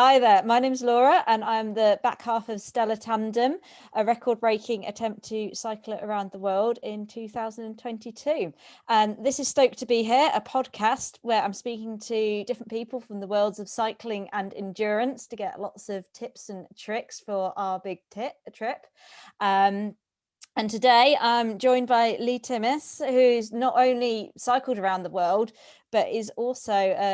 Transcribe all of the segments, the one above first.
Hi there, my name's Laura and I'm the back half of Tandem, a record-breaking attempt to cycle it around the world in 2022. And this is Stoked to be here, a podcast where I'm speaking to different people from the worlds of cycling and endurance to get lots of tips and tricks for our big trip. And today I'm joined by Leigh Timmis, who's not only cycled around the world, but is also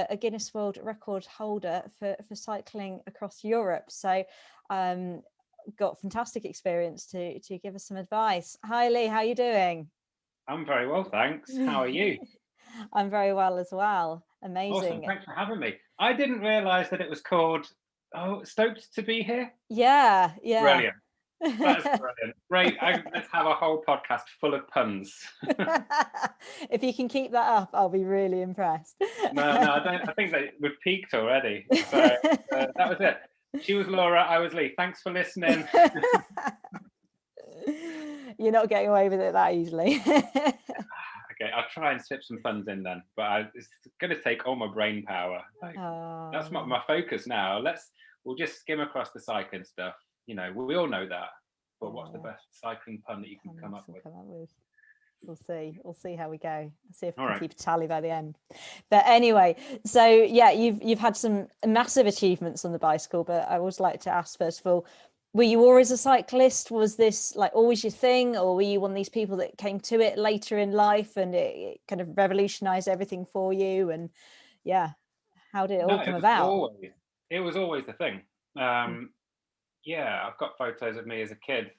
a Guinness World Record holder for cycling across Europe. So got fantastic experience to give us some advice. Hi Leigh, how are you doing? I'm very well, thanks. How are you? I'm very well as well. Awesome, Amazing. thanks for having me. I didn't realise that it was called Stoked to be here. Yeah. Brilliant. That's brilliant. Great. Let's have a whole podcast full of puns. If you can keep that up, I'll be really impressed. No, I don't. I think that we've peaked already. So that was it. She was Laura, I was Leigh. Thanks for listening. You're not getting away with it that easily. Okay, I'll try and slip some puns in then, but it's going to take all my brain power. That's my focus now. We'll just skim across the cycling stuff. You know, we all know that. But what's the best cycling pun that you can come up with? We'll see how we go. See if we All can right. keep a tally by the end. But anyway, so yeah, you've had some massive achievements on the bicycle, but I always like to ask first of all, were you always a cyclist? Was this like always your thing, or were you one of these people that came to it later in life and it kind of revolutionized everything for you? And yeah, how did it all No, come about? it was always the thing. Yeah, I've got photos of me as a kid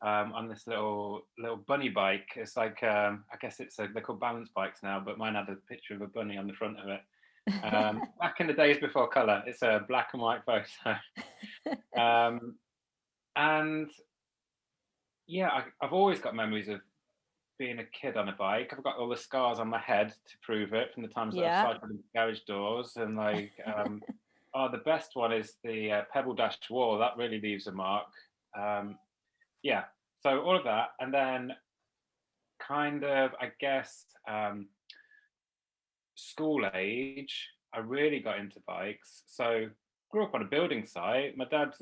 on this little bunny bike. It's like I guess they're called balance bikes now, but mine had a picture of a bunny on the front of it. Back in the days before colour, it's a black and white photo. And yeah, I've always got memories of being a kid on a bike. I've got all the scars on my head to prove it from the times that I've Yeah. cycled into garage doors. And the best one is the pebble dash wall. That really leaves a mark. Yeah, so all of that, and then kind of, I guess, school age, I really got into bikes. So grew up on a building site. My dad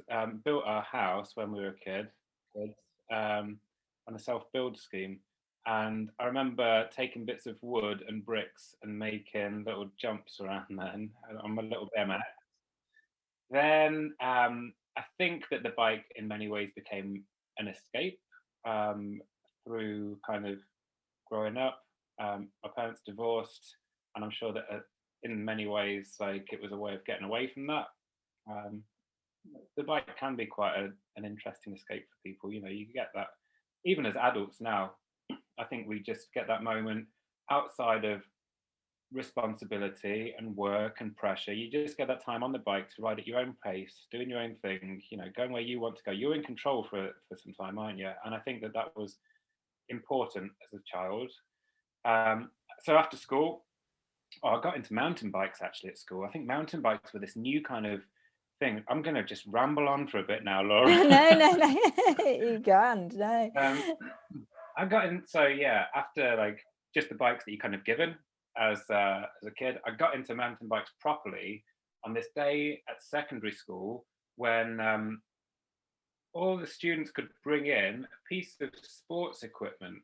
built our house when we were kids, on a self-build scheme. And I remember taking bits of wood and bricks and making little jumps around then on my little BMX. Then I think that the bike in many ways became an escape through kind of growing up. My parents divorced, and I'm sure that in many ways, like it was a way of getting away from that. Um, the bike can be quite an interesting escape for people. You know, you get that even as adults now. I think we just get that moment outside of responsibility and work and pressure. You just get that time on the bike to ride at your own pace, doing your own thing, you know, going where you want to go. You're in control for some time, aren't you? And I think that was important as a child. So after school, I got into mountain bikes actually at school. I think mountain bikes were this new kind of thing. I'm going to just ramble on for a bit now, Laura. No, you can't. No. I got in. So yeah, after like just the bikes that you kind of given as a kid, I got into mountain bikes properly on this day at secondary school when all the students could bring in a piece of sports equipment.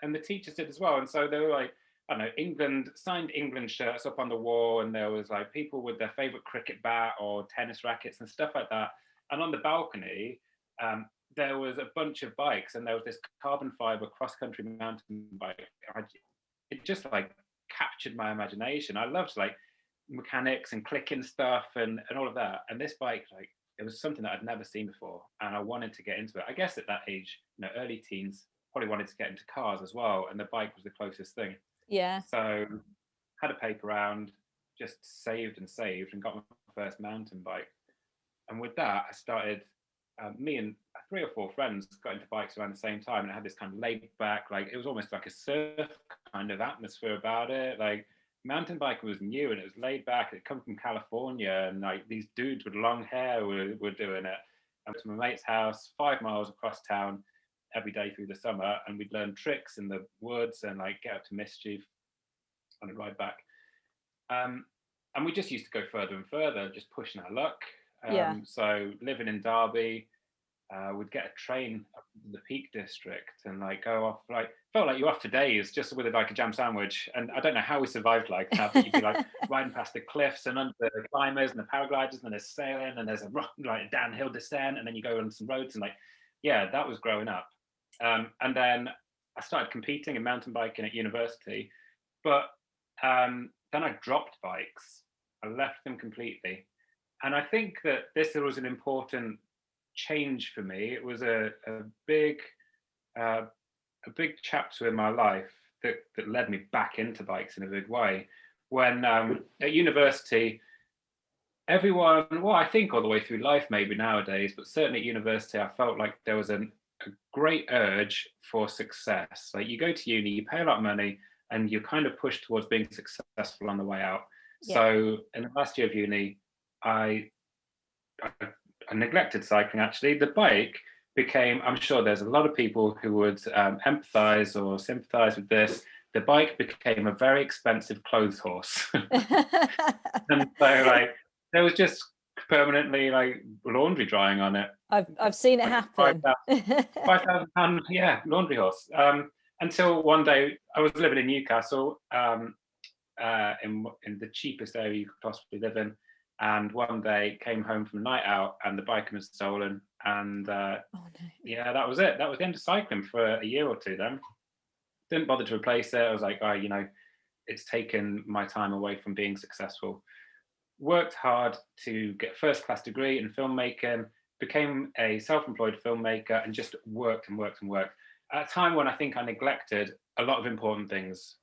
And the teachers did as well. And so they were like, I don't know, signed England shirts up on the wall, and there was like people with their favorite cricket bat or tennis rackets and stuff like that. And on the balcony, there was a bunch of bikes, and there was this carbon fiber cross country mountain bike. It just like captured my imagination. I loved like mechanics and clicking stuff and all of that. And this bike, like, it was something that I'd never seen before, and I wanted to get into it. I guess at that age, you know, early teens, probably wanted to get into cars as well, and the bike was the closest thing. Yeah. So had a paper round, just saved and got my first mountain bike. And with that, I started. Me and 3 or 4 friends got into bikes around the same time, and it had this kind of laid back, like it was almost like a surf kind of atmosphere about it. Like mountain biking was new and it was laid back. It come from California, and like these dudes with long hair were doing it. I went to my mate's house 5 miles across town every day through the summer, and we'd learn tricks in the woods and like get up to mischief on a ride back. And we just used to go further and further, just pushing our luck. Yeah. So living in Derby, would get a train up to the Peak District and like go off, like felt like you were off for days just with like a jam sandwich. And I don't know how we survived like that, but you'd be like riding past the cliffs and under the climbers and the paragliders, and there's sailing and there's a rock, like a downhill descent, and then you go on some roads and like, yeah, that was growing up. And then I started competing in mountain biking at university, but then I dropped bikes. I left them completely. And I think that this was an important change for me. It was a big uh, a big chapter in my life that led me back into bikes in a big way. When at university, everyone, well, I think all the way through life, maybe nowadays, but certainly at university, I felt like there was a great urge for success. Like you go to uni, you pay a lot of money, and you're kind of pushed towards being successful on the way out. Yeah. So in the last year of uni, I I neglected cycling actually. The bike became, I'm sure there's a lot of people who would empathize or sympathize with this. The bike became a very expensive clothes horse. And so like there was just permanently like laundry drying on it. I've seen it happen. £5,000, yeah, laundry horse. Until one day I was living in Newcastle, in the cheapest area you could possibly live in. And one day came home from a night out and the bike was stolen. And Oh, no. yeah, that was it. That was the end of cycling for a year or two then. Didn't bother to replace it. I was like, oh, you know, it's taken my time away from being successful. Worked hard to get a first class degree in filmmaking, became a self-employed filmmaker, and just worked and worked and worked. At a time when I think I neglected a lot of important things.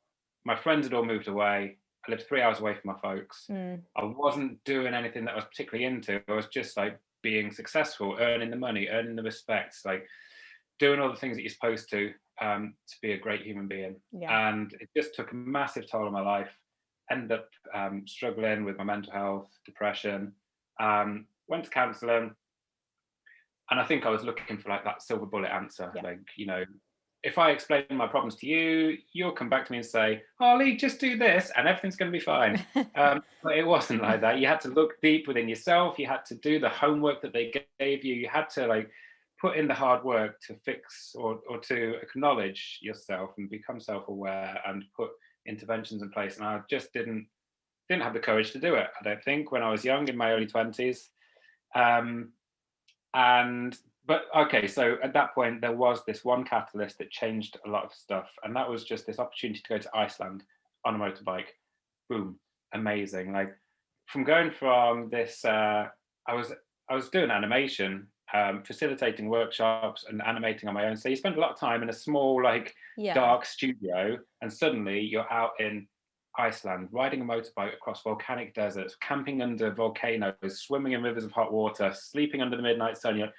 My friends had all moved away. I lived 3 hours away from my folks. I wasn't doing anything that I was particularly into. I was just like being successful, earning the money, earning the respects, like doing all the things that you're supposed to be a great human being. Yeah. And it just took a massive toll on my life. Ended up struggling with my mental health, depression, went to counselling. And I think I was looking for like that silver bullet answer. Yeah. Like, you know, if I explain my problems to you, you'll come back to me and say, oh, Leigh, just do this and everything's going to be fine. But it wasn't like that. You had to look deep within yourself. You had to do the homework that they gave you. You had to like put in the hard work to fix or to acknowledge yourself and become self-aware and put interventions in place. And I just didn't have the courage to do it, I don't think, when I was young in my early 20s. But okay, so at that point there was this one catalyst that changed a lot of stuff, and that was just this opportunity to go to Iceland on a motorbike. Boom, amazing. Like from going from this I was doing animation, facilitating workshops and animating on my own. So you spend a lot of time in a small like dark studio, and suddenly you're out in Iceland, riding a motorbike across volcanic deserts, camping under volcanoes, swimming in rivers of hot water, sleeping under the midnight sun. You're like,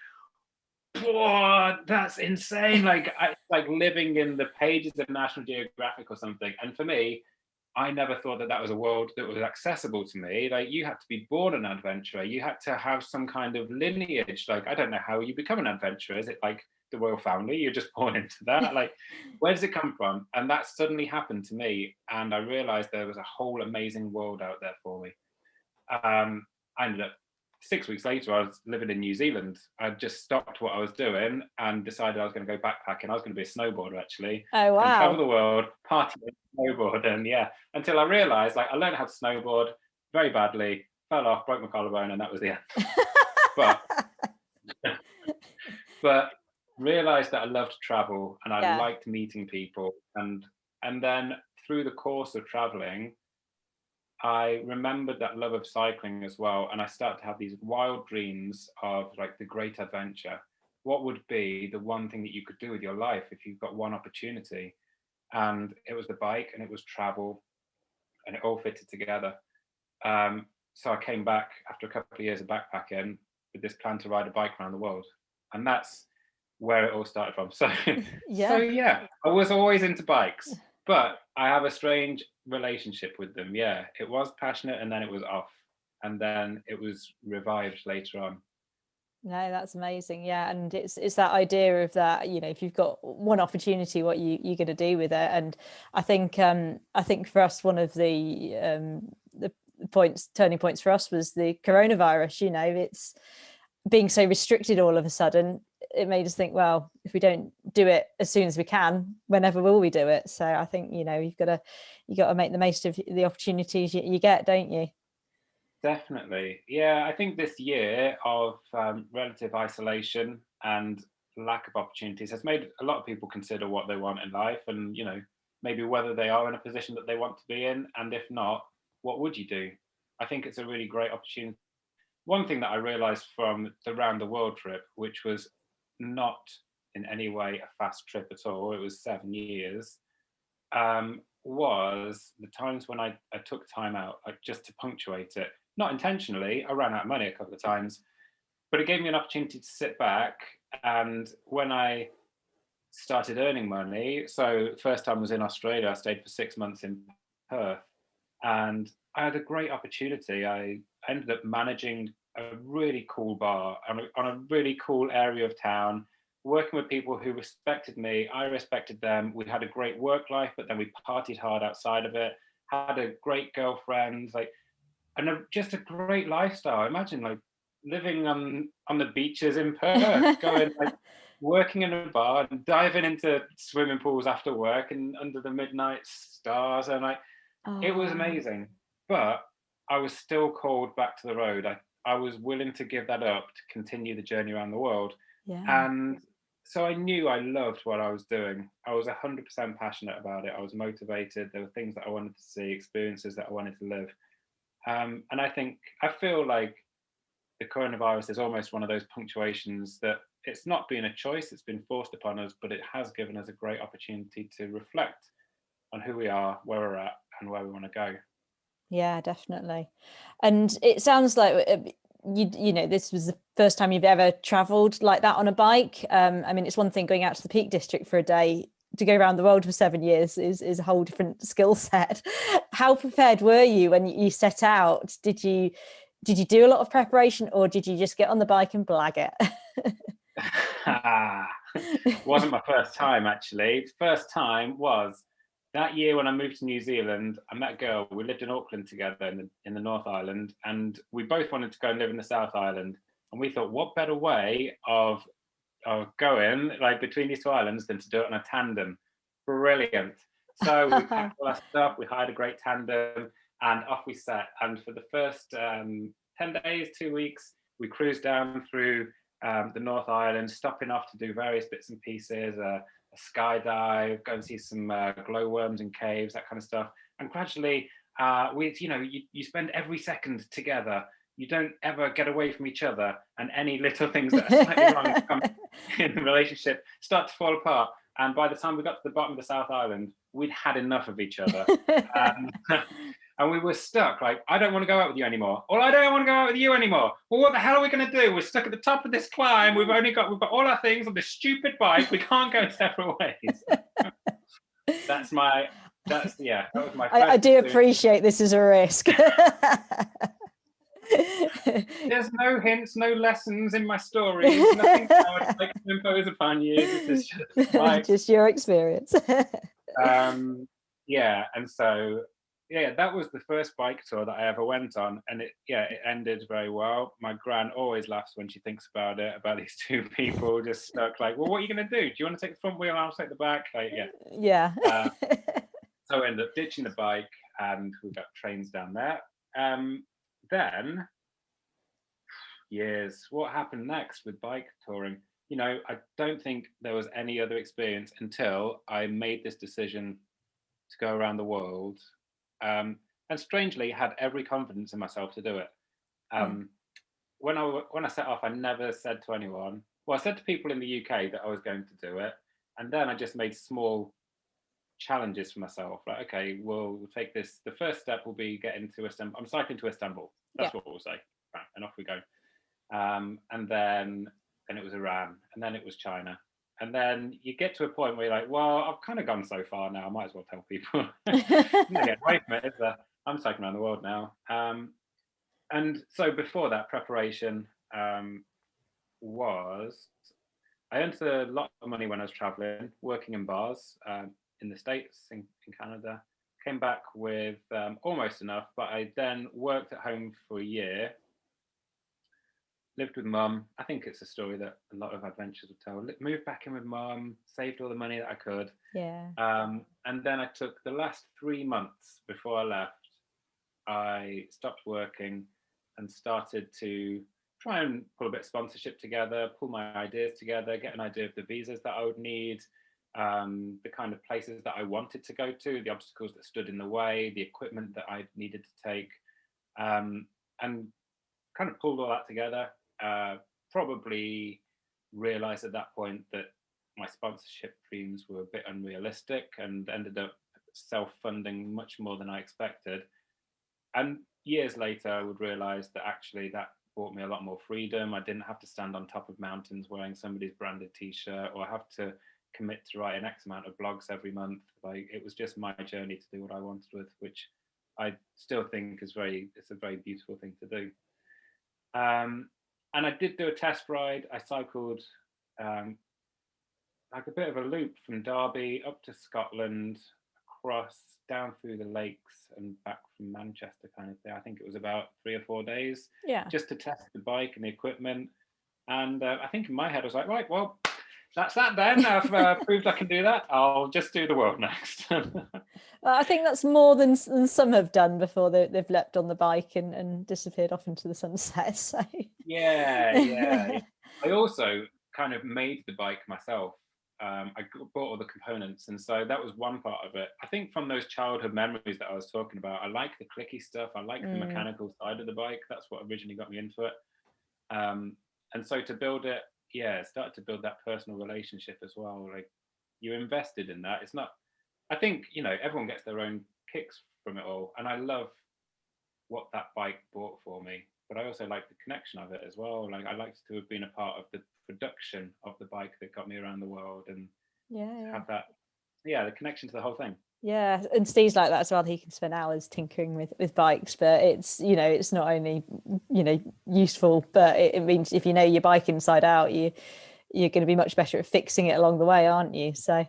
whoa, that's insane. Like like living in the pages of National Geographic or something. And for me, I never thought that was a world that was accessible to me. Like you had to be born an adventurer. You had to have some kind of lineage. Like, I don't know how you become an adventurer. Is it like the royal family? You're just born into that. Like, where does it come from? And that suddenly happened to me. And I realized there was a whole amazing world out there for me. I ended up 6 weeks later, I was living in New Zealand. I just stopped what I was doing and decided I was going to go backpacking. I was going to be a snowboarder, actually. Oh, wow. And travel the world, party and snowboard. And yeah, until I realized, like, I learned how to snowboard very badly, fell off, broke my collarbone, and that was the end. But realized that I loved travel and I liked meeting people. And then through the course of traveling, I remembered that love of cycling as well. And I started to have these wild dreams of like the great adventure. What would be the one thing that you could do with your life if you've got one opportunity? And it was the bike and it was travel, and it all fitted together. So I came back after a couple of years of backpacking with this plan to ride a bike around the world. And that's where it all started from. So yeah, I was always into bikes, but I have a strange relationship with them. Yeah, it was passionate and then it was off, and then it was revived later on. No, that's amazing. Yeah, and it's that idea of that, you know, if you've got one opportunity, what you're going to do with it. And I think for us, one of the turning points for us was the coronavirus. You know, it's being so restricted all of a sudden. It made us think, well, if we don't do it as soon as we can, whenever will we do it? So I think, you know, you got to make the most of the opportunities you get, don't you? Definitely. Yeah, I think this year of relative isolation and lack of opportunities has made a lot of people consider what they want in life, and, you know, maybe whether they are in a position that they want to be in, and if not, what would you do? I think it's a really great opportunity. One thing that I realized from the round the world trip, which was not in any way a fast trip at all, it was 7 years, was the times when I took time out, like, just to punctuate it. Not intentionally, I ran out of money a couple of times, but it gave me an opportunity to sit back. And when I started earning money, so first time was in Australia, I stayed for 6 months in Perth, and I had a great opportunity. I ended up managing a really cool bar on a really cool area of town, working with people who respected me. I respected them. We had a great work life, but then we partied hard outside of it. Had a great girlfriend, like, and just a great lifestyle. Imagine, like, living on the beaches in Perth, going, like, working in a bar and diving into swimming pools after work and under the midnight stars, and, like, it was amazing. But I was still called back to the road. I was willing to give that up to continue the journey around the world. Yeah. And so I knew I loved what I was doing. I was 100% passionate about it. I was motivated. There were things that I wanted to see, experiences that I wanted to live. And I feel like the coronavirus is almost one of those punctuations that it's not been a choice, it's been forced upon us, but it has given us a great opportunity to reflect on who we are, where we're at, and where we want to go. Yeah, definitely. And it sounds like you know, this was the first time you've ever traveled like that on a bike. I mean, it's one thing going out to the Peak District for a day. To go around the world for 7 years is a whole different skill set. How prepared were you when you set out? Did you do a lot of preparation, or did you just get on the bike and blag it? Wasn't my first time, actually. First time was that year when I moved to New Zealand. I met a girl. We lived in Auckland together in the North Island, and we both wanted to go and live in the South Island. And we thought, what better way of going, like, between these two islands than to do it on a tandem? Brilliant. So we packed all our stuff. We hired a great tandem, and off we set. And for the first 10 days, 2 weeks, we cruised down through the North Island, stopping off to do various bits and pieces, a skydive, go and see some glowworms in caves, that kind of stuff. And gradually, you spend every second together. You don't ever get away from each other, and any little things that are slightly wrong in the relationship start to fall apart. And by the time we got to the bottom of the South Island, we'd had enough of each other. And we were stuck, like, I don't want to go out with you anymore. Or I don't want to go out with you anymore. Well, what the hell are we going to do? We're stuck at the top of this climb. We've got all our things on this stupid bike. We can't go separate ways. That was my first. I do appreciate this as a risk. There's no hints, no lessons in my stories. Nothing I would like to impose upon you. This is just your experience. Yeah, and so that was the first bike tour that I ever went on, and it ended very well. My gran always laughs when she thinks about it, about these two people just stuck, like, well, what are you going to do? Do you want to take the front wheel and I'll take the back? Like, yeah. So I ended up ditching the bike, and we got trains down there. Then years, what happened next with bike touring? You know, I don't think there was any other experience until I made this decision to go around the world, and strangely had every confidence in myself to do it. When I set off, I never said to anyone. Well, I said to people in the UK that I was going to do it, and then I just made small challenges for myself. Like, okay, we'll take this. The first step will be getting to Istanbul. I'm cycling to Istanbul. That's what we'll say. Right, and off we go. And then it was Iran, and then it was China. And then you get to a point where you're like, well, I've kind of gone so far now, I might as well tell people. I'm gonna get away from it. I'm cycling around the world now. And so before that preparation was, I earned a lot of money when I was traveling, working in bars in the States, in Canada, came back with almost enough, but I then worked at home for a year, lived with mum. I think it's a story that a lot of adventurers would tell. Moved back in with mum, saved all the money that I could. Yeah. And then I took the last 3 months before I left, I stopped working and started to try and pull a bit of sponsorship together, pull my ideas together, get an idea of the visas that I would need, the kind of places that I wanted to go to, the obstacles that stood in the way, the equipment that I needed to take, and kind of pulled all that together. Probably realized at that point that my sponsorship dreams were a bit unrealistic and ended up self-funding much more than I expected. And years later, I would realize that actually that brought me a lot more freedom. I didn't have to stand on top of mountains wearing somebody's branded t-shirt or have to commit to write an X amount of blogs every month. Like, it was just my journey to do what I wanted with, which I still think is it's a very beautiful thing to do. And I did do a test ride. I cycled like a bit of a loop from Derby up to Scotland, across, down through the lakes and back from Manchester kind of thing. I think it was about 3 or 4 days, just to test the bike and the equipment. And I think in my head I was like, right, well, that's that then. I've proved I can do that. I'll just do the world next. Well, I think that's more than some have done before they've leapt on the bike and disappeared off into the sunset. So yeah. I also kind of made the bike myself. I bought all the components, and so that was one part of it. I think from those childhood memories that I was talking about, I like the clicky stuff. I like the mechanical side of the bike. That's what originally got me into it. And so to build it, start to build that personal relationship as well. Like, you're invested in that. It's not, I think, everyone gets their own kicks from it all. And I love what that bike brought for me, but I also like the connection of it as well. Like, I liked to have been a part of the production of the bike that got me around the world and have that, the connection to the whole thing. Yeah, and Steve's like that as well. He can spend hours tinkering with bikes, but it's it's not only useful, but it means if you know your bike inside out, you're going to be much better at fixing it along the way, aren't you? So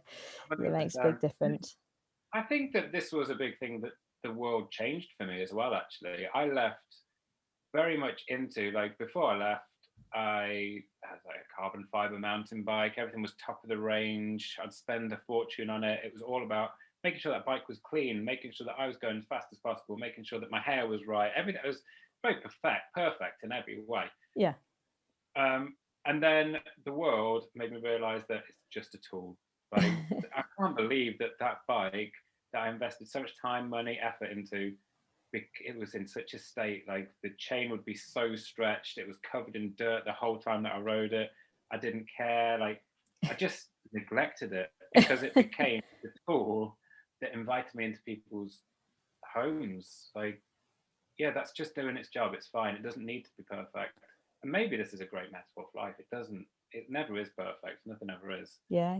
100%. it makes a big difference. I think that this was a big thing that the world changed for me as well. Actually, I left very much into, like, before I left, I had like a carbon fiber mountain bike. Everything was top of the range. I'd spend a fortune on it. It was all about making sure that bike was clean, making sure that I was going as fast as possible, making sure that my hair was right. Everything was very perfect in every way. Yeah. And then the world made me realize that it's just a tool. Like, I can't believe that bike that I invested so much time, money, effort into, it was in such a state. Like, the chain would be so stretched, it was covered in dirt the whole time that I rode it. I didn't care. Like, I just neglected it because it became the tool that invited me into people's homes. Like, that's just doing its job. It's fine. It doesn't need to be perfect. And maybe this is a great metaphor for life. It never is perfect. Nothing ever is. Yeah.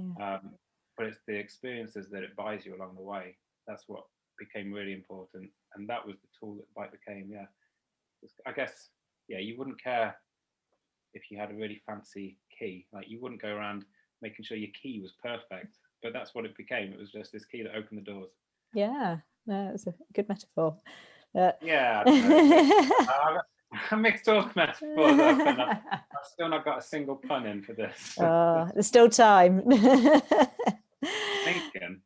But it's the experiences that it buys you along the way. That's what became really important. And that was the tool that the bike became. Yeah. I guess, you wouldn't care if you had a really fancy key. Like, you wouldn't go around making sure your key was perfect. But that's what it became. It was just this key that opened the doors. Yeah. No, it's a good metaphor. Yeah. I mixed all the metaphors up, and I've still not got a single pun in for this. There's still time. Thinking.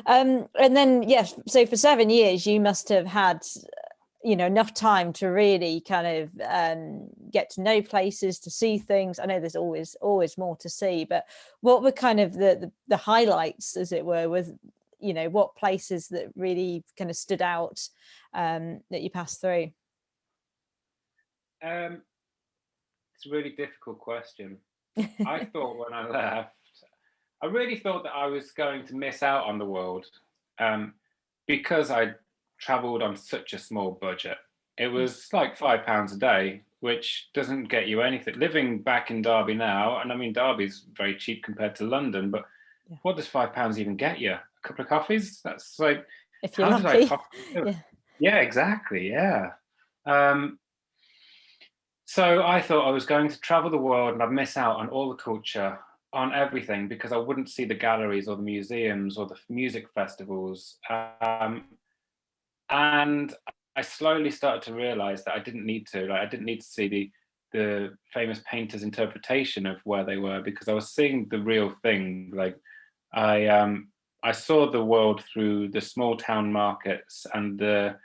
And then, yes, so for 7 years, you must have had enough time to really kind of get to know places, to see things. I know there's always more to see, but what were kind of the highlights, as it were, with what places that really kind of stood out that you passed through? It's a really difficult question. I thought when I left, I really thought that I was going to miss out on the world, because I traveled on such a small budget. It was like £5 a day, which doesn't get you anything. Living back in Derby now, and I mean, Derby's very cheap compared to London, but what does £5 even get you? A couple of coffees? That's like, if you're lucky. Yeah, exactly. Yeah. So I thought I was going to travel the world and I'd miss out on all the culture, on everything, because I wouldn't see the galleries or the museums or the music festivals. And I slowly started to realize that I didn't need to. Like, I didn't need to see the famous painters' interpretation of where they were, because I was seeing the real thing. Like, I saw the world through the small town markets and the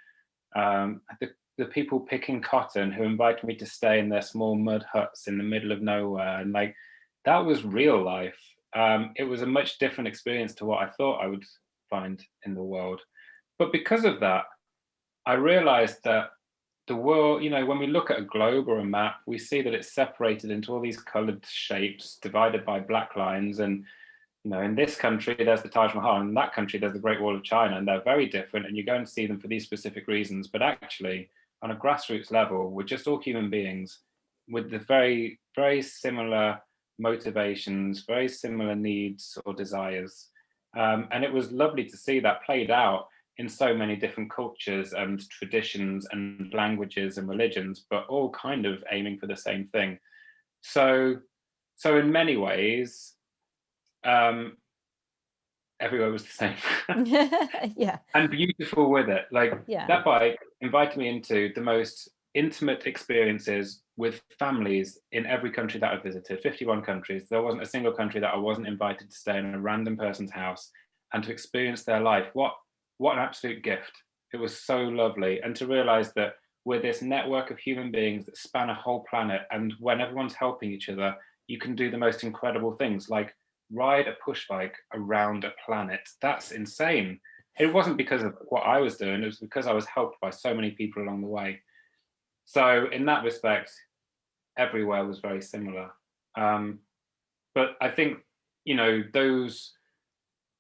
people picking cotton who invited me to stay in their small mud huts in the middle of nowhere, and like, that was real life. It was a much different experience to what I thought I would find in the world. But because of that, I realized that the world, when we look at a globe or a map, we see that it's separated into all these colored shapes, divided by black lines. And, in this country, there's the Taj Mahal, and in that country, there's the Great Wall of China, and they're very different. And you go and see them for these specific reasons. But actually, on a grassroots level, we're just all human beings with the very, very similar motivations, very similar needs or desires. And it was lovely to see that played out in so many different cultures and traditions and languages and religions, but all kind of aiming for the same thing. So in many ways, everywhere was the same. Yeah. And beautiful with it. Like, Yeah. that bike invited me into the most intimate experiences with families in every country that I visited, 51 countries. There wasn't a single country that I wasn't invited to stay in a random person's house and to experience their life. What an absolute gift. It was so lovely. And to realize that we're this network of human beings that span a whole planet, and when everyone's helping each other, you can do the most incredible things, like ride a push bike around a planet. That's insane. It wasn't because of what I was doing, it was because I was helped by so many people along the way. So in that respect, everywhere was very similar. But I think, those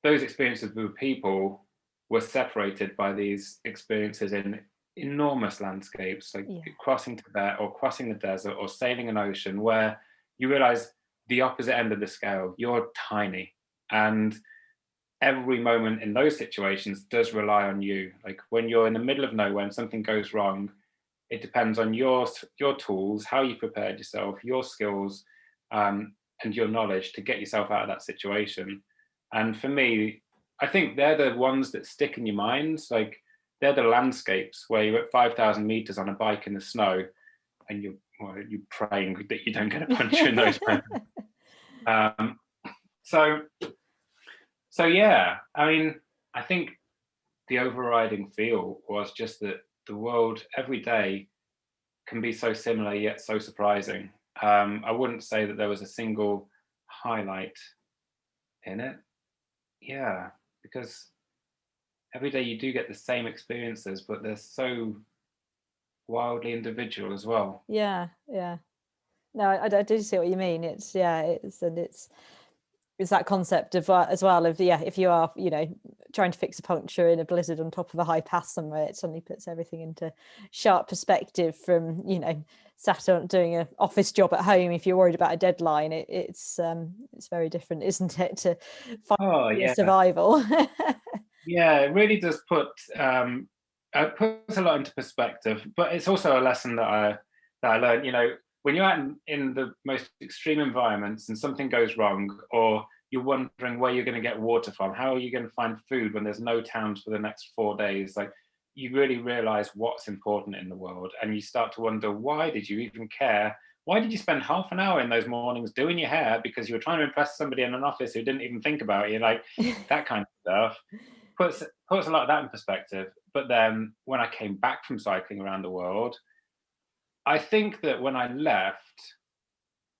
experiences with people were separated by these experiences in enormous landscapes, like crossing Tibet or crossing the desert or sailing an ocean, where you realize the opposite end of the scale. You're tiny, and every moment in those situations does rely on you. Like, when you're in the middle of nowhere and something goes wrong, it depends on your tools, how you prepared yourself, your skills, and your knowledge to get yourself out of that situation. And for me, I think they're the ones that stick in your mind. Like, they're the landscapes where you're at 5,000 meters on a bike in the snow, and you're praying that you don't get a puncture in those moments. So yeah, I mean, I think the overriding feel was just that the world every day can be so similar yet so surprising. I wouldn't say that there was a single highlight in it. Yeah, because every day you do get the same experiences, but they're so wildly individual as well. Yeah. No, I do see what you mean. It's that concept of as well of if you are trying to fix a puncture in a blizzard on top of a high pass somewhere, it suddenly puts everything into sharp perspective from sat on doing an office job at home. If you're worried about a deadline, it's very different, isn't it, to find survival. Yeah, it really does put it puts a lot into perspective, but it's also a lesson that I learned. When you're out in the most extreme environments and something goes wrong, or you're wondering where you're going to get water from, how are you going to find food when there's no towns for the next 4 days? Like, you really realize what's important in the world, and you start to wonder, why did you even care? Why did you spend half an hour in those mornings doing your hair because you were trying to impress somebody in an office who didn't even think about you? Like, that kind of stuff puts a lot of that in perspective. But then when I came back from cycling around the world, I think that when I left,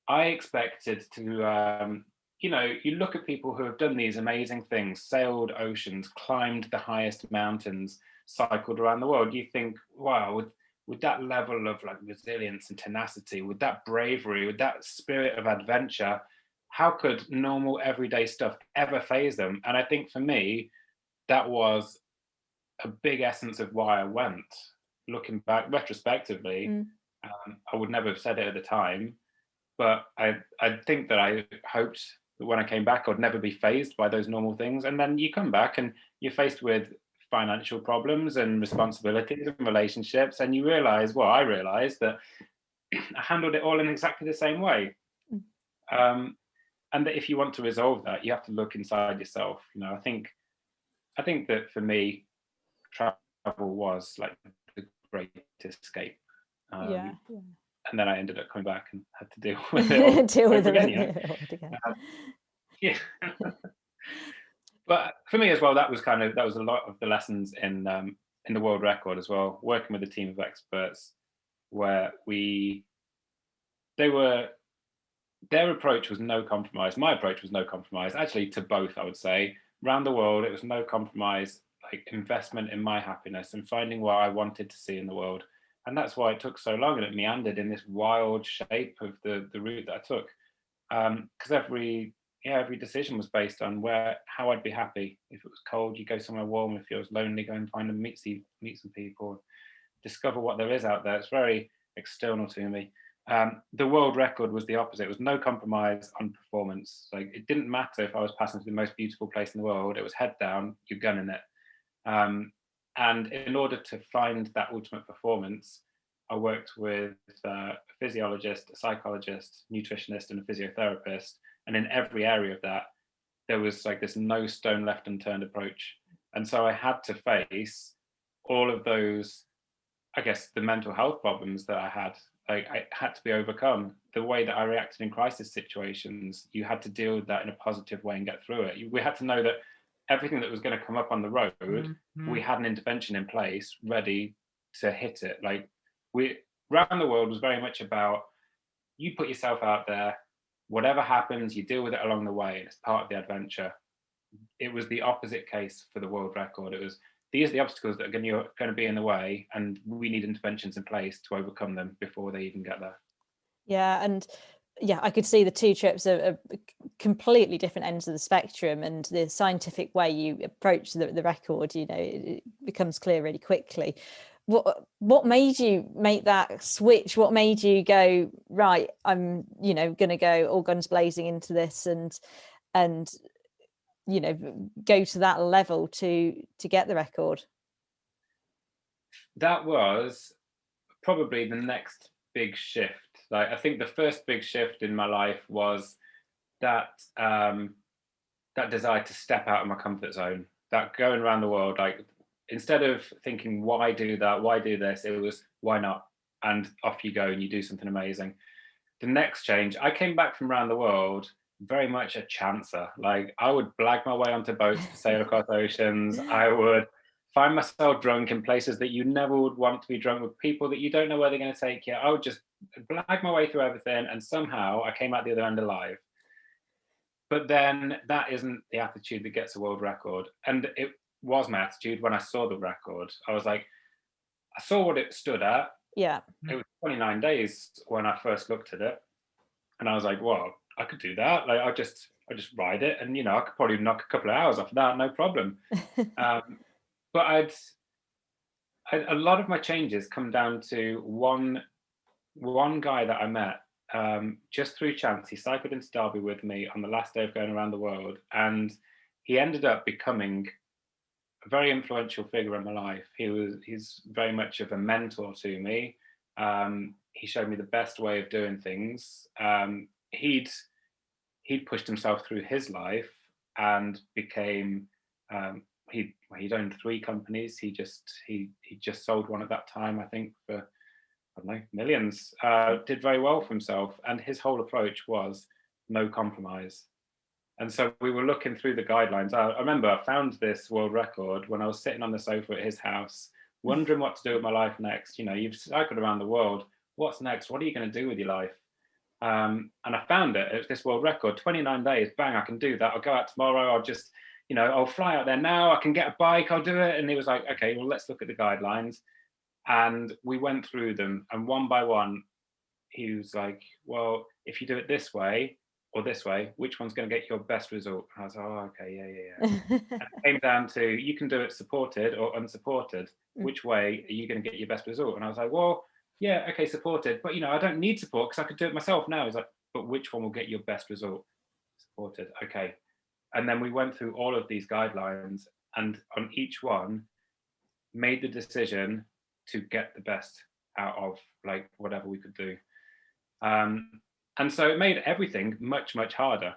I expected to, you look at people who have done these amazing things, sailed oceans, climbed the highest mountains, cycled around the world. You think, wow, with that level of like resilience and tenacity, with that bravery, with that spirit of adventure, how could normal everyday stuff ever faze them? And I think for me, that was a big essence of why I went. Looking back retrospectively, I would never have said it at the time, but I think that I hoped that when I came back, I'd never be fazed by those normal things. And then you come back and you're faced with financial problems and responsibilities and relationships, and you realize, well, I realized that I handled it all in exactly the same way. and that if you want to resolve that, you have to look inside yourself. I think that for me, travel was like the great escape. Yeah, And then I ended up coming back and had to deal with it all deal with over again. it again. Yeah. But for me as well, that was a lot of the lessons in the world record as well. Working with a team of experts, where they were their approach was no compromise. My approach was no compromise. Actually, to both, I would say. Around the world, it was no compromise, like investment in my happiness and finding what I wanted to see in the world. And that's why it took so long, and it meandered in this wild shape of the route that I took. Because every decision was based on how I'd be happy. If it was cold, you go somewhere warm. If it was lonely, go and find and meet some people, discover what there is out there. It's very external to me. The world record was the opposite. It was no compromise on performance. Like, it didn't matter if I was passing through the most beautiful place in the world. It was head down, you're gunning it. And in order to find that ultimate performance, I worked with a physiologist, a psychologist, nutritionist, and a physiotherapist. And in every area of that, there was like this no stone left unturned approach. And so I had to face all of those, I guess, the mental health problems that I had. Like, I had to be overcome. The way that I reacted in crisis situations, you had to deal with that in a positive way and get through it. We had to know that everything that was going to come up on the road, we had an intervention in place ready to hit it. Like, around the world was very much about, you put yourself out there, whatever happens, you deal with it along the way, and it's part of the adventure. It was the opposite case for the world record. It was, these are the obstacles that are going to be in the way, and we need interventions in place to overcome them before they even get there. Yeah, and yeah, I could see the two trips are completely different ends of the spectrum, and the scientific way you approach the record, it becomes clear really quickly. What made you make that switch? What made you go, right, I'm going to go all guns blazing into this and go to that level to get the record? That was probably the next big shift. Like, I think the first big shift in my life was that that desire to step out of my comfort zone, that going around the world, like, instead of thinking, why do that, why do this, it was, why not? And off you go and you do something amazing. The next change, I came back from around the world very much a chancer. Like, I would blag my way onto boats to sail across oceans. I would find myself drunk in places that you never would want to be drunk, with people that you don't know where they're going to take you. I would just blag my way through everything, and somehow I came out the other end alive. But then that isn't the attitude that gets a world record. And it was my attitude when I saw the record. I was like, I saw what it stood at. Yeah. It was 29 days when I first looked at it. And I was like, well, I could do that. Like, I just ride it, and I could probably knock a couple of hours off of that, no problem. But a lot of my changes come down to one guy that I met just through chance. He cycled into Derby with me on the last day of going around the world, and he ended up becoming a very influential figure in my life. He's very much of a mentor to me. He showed me the best way of doing things. He'd pushed himself through his life and became he'd owned 3 companies. He just sold one at that time, I think, for, I don't know, millions. Did very well for himself, and his whole approach was no compromise. And so we were looking through the guidelines. I remember I found this world record when I was sitting on the sofa at his house, wondering what to do with my life next. You've cycled around the world. What's next? What are you going to do with your life? And I found it. It was this world record, 29 days. Bang, I can do that. I'll go out tomorrow. I'll just, I'll fly out there now. I can get a bike. I'll do it. And he was like, okay, well, let's look at the guidelines. And we went through them. And one by one, he was like, well, if you do it this way or this way, which one's going to get your best result? And I was like, oh, okay, yeah. And it came down to, you can do it supported or unsupported. Which way are you going to get your best result? And I was like, well, yeah, okay, supported. But, I don't need support because I could do it myself now. He's like, but which one will get your best result? Supported. Okay. And then we went through all of these guidelines, and on each one made the decision to get the best out of like whatever we could do. And so it made everything much, much harder.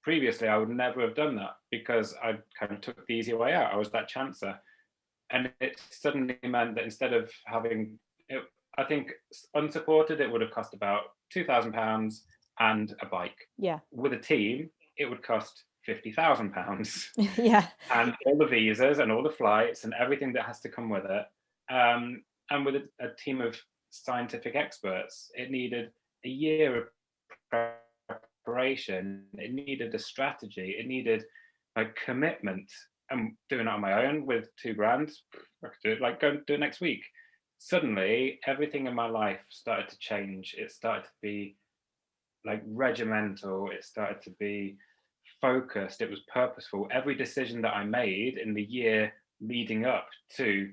previously I would never have done that because I kind of took the easy way out. I was that chancer. And it suddenly meant that instead of having it, I think unsupported, it would have cost about £2,000 and a bike. Yeah. With a team, it would cost £50,000 Yeah. and all the visas and all the flights and everything that has to come with it. And with a team of scientific experts, it needed a year of preparation. It needed a strategy. It needed like commitment. I'm doing it on my own with £2,000. I could do it, like, go and do it next week. Suddenly, everything in my life started to change. It started to be like regimental. It started to be focused. It was purposeful. Every decision that I made in the year leading up to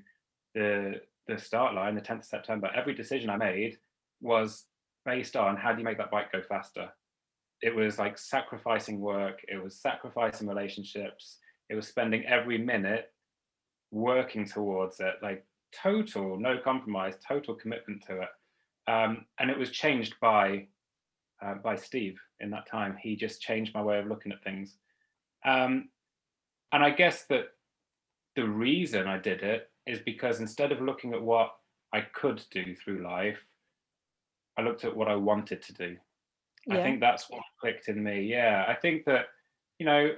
the start line, the 10th of September, every decision I made was based on how do you make that bike go faster. It was like sacrificing work. It was sacrificing relationships. It was spending every minute working towards it, like total, no compromise, total commitment to it. And it was changed by Steve in that time. He just changed my way of looking at things. And I guess that the reason I did it is because instead of looking at what I could do through life, I looked at what I wanted to do. I Yeah. think that's what clicked in me. Yeah, I think that, you know,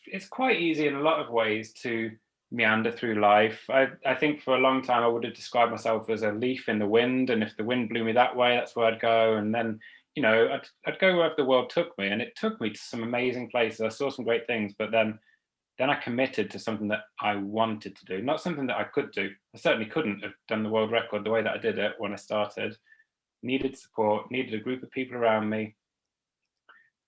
it's quite easy in a lot of ways to meander through life. I think for a long time I would have described myself as a leaf in the wind, and if the wind blew me that way, that's where I'd go. And then, you know, I'd go wherever the world took me, and it took me to some amazing places. I saw some great things, but then I committed to something that I wanted to do, not something that I could do. I certainly couldn't have done the world record the way that I did it when I started. Needed support, needed a group of people around me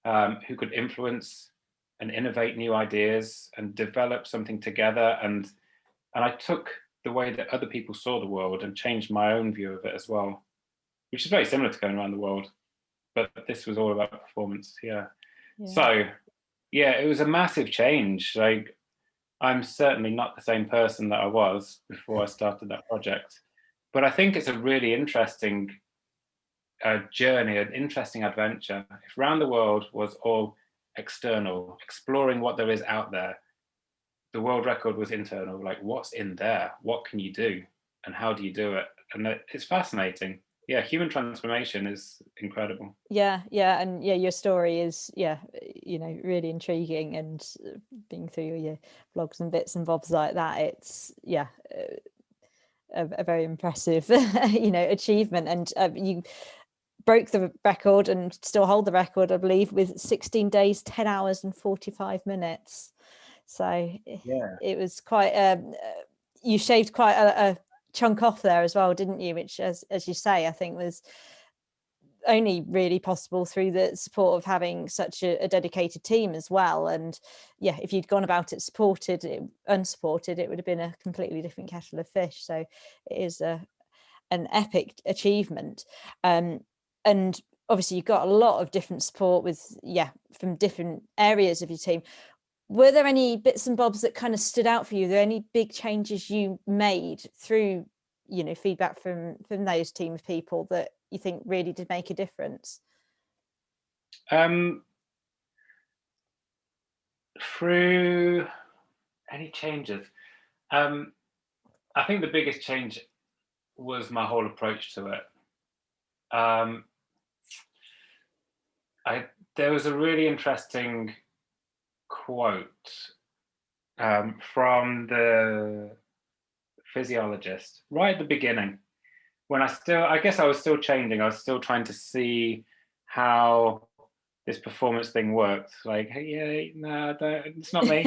who could influence and innovate new ideas and develop something together. And I took the way that other people saw the world and changed my own view of it as well, which is very similar to going around the world. But this was all about performance. Yeah. So, yeah, it was a massive change. Like, I'm certainly not the same person that I was before I started that project. But I think it's a really interesting journey, an interesting adventure. If Round the World was all external, exploring what there is out there, the world record was internal. Like, what's in there? What can you do? And how do you do it? And it's fascinating. Yeah, human transformation is incredible. Yeah, and your story is really intriguing, and being through your blogs and bits and bobs like that, it's a very impressive achievement. And you broke the record and still hold the record, I believe, with 16 days, 10 hours and 45 minutes. So Yeah, it was quite you shaved quite a chunk off there as well, didn't you? Which, as you say, I think was only really possible through the support of having such a dedicated team as well. And yeah, if you'd gone about it unsupported, it would have been a completely different kettle of fish. So it is an epic achievement. And obviously you've got a lot of different support from different areas of your team. Were there any bits and bobs that kind of stood out for you? Were there any big changes you made through feedback from those team of people that you think really did make a difference? Through any changes, I think the biggest change was my whole approach to it. There was a really interesting quote from the physiologist right at the beginning, when I guess I was still changing. I was still trying to see how this performance thing worked. Like, hey, yeah, no, it's not me.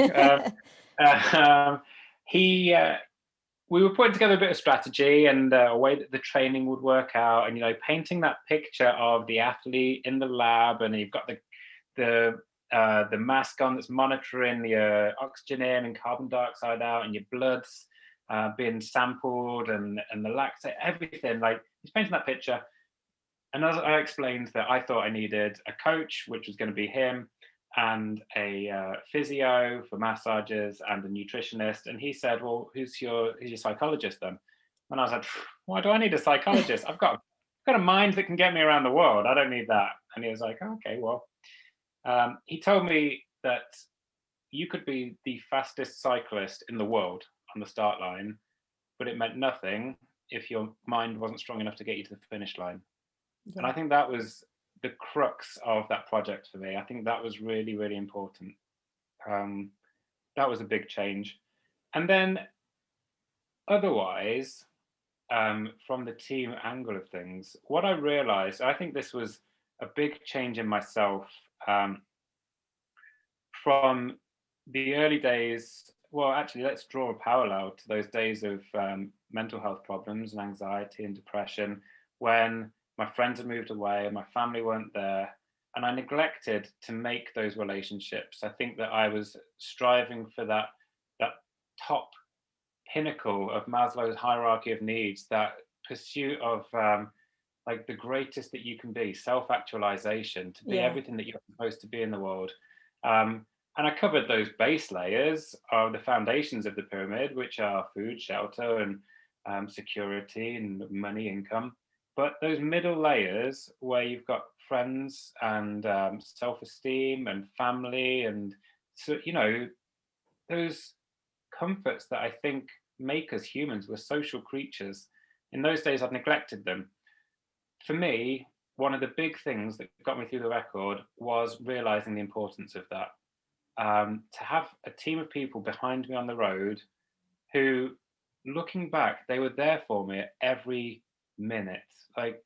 We were putting together a bit of strategy and a way that the training would work out, and painting that picture of the athlete in the lab, and you've got the mask on that's monitoring the oxygen in and carbon dioxide out, and your blood's being sampled, and the lactate, everything. Like, he's painting that picture. And as I explained, that I thought I needed a coach, which was going to be him, and a physio for massages, and a nutritionist. And he said, well, who's your psychologist then? And I was like, why do I need a psychologist? I've got a mind that can get me around the world. I don't need that. And he was like, okay, well. He told me that you could be the fastest cyclist in the world on the start line, but it meant nothing if your mind wasn't strong enough to get you to the finish line. And Yeah. I think that was the crux of that project for me. I think that was really, really important. Um, that was a big change. And then otherwise, from the team angle of things, what I realized, I think this was a big change in myself, from the early days. Well, actually, let's draw a parallel to those days of mental health problems and anxiety and depression, when my friends had moved away and my family weren't there, and I neglected to make those relationships. I think that I was striving for that top pinnacle of Maslow's hierarchy of needs, that pursuit of like the greatest that you can be, self-actualization, to be Yeah. everything that you're supposed to be in the world. Um, and I covered those base layers of the foundations of the pyramid, which are food, shelter, and security and money, income. But those middle layers, where you've got friends and self-esteem and family, and so those comforts that I think make us humans. We're social creatures. In those days, I've neglected them. For me, one of the big things that got me through the record was realizing the importance of that. To have a team of people behind me on the road who, looking back, they were there for me at every minute. Like,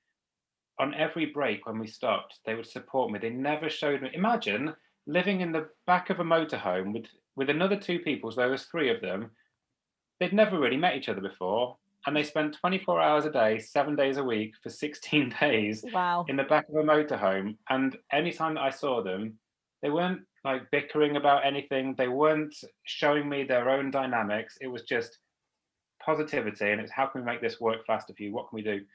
on every break when we stopped, they would support me. They never showed me. Imagine living in the back of a motorhome with another two people, so there was three of them. They'd never really met each other before, and they spent 24 hours a day, 7 days a week for 16 days Wow. in the back of a motorhome. And anytime that I saw them, they weren't like bickering about anything. They weren't showing me their own dynamics. It was just positivity, and it's how can we make this work faster for you? What can we do?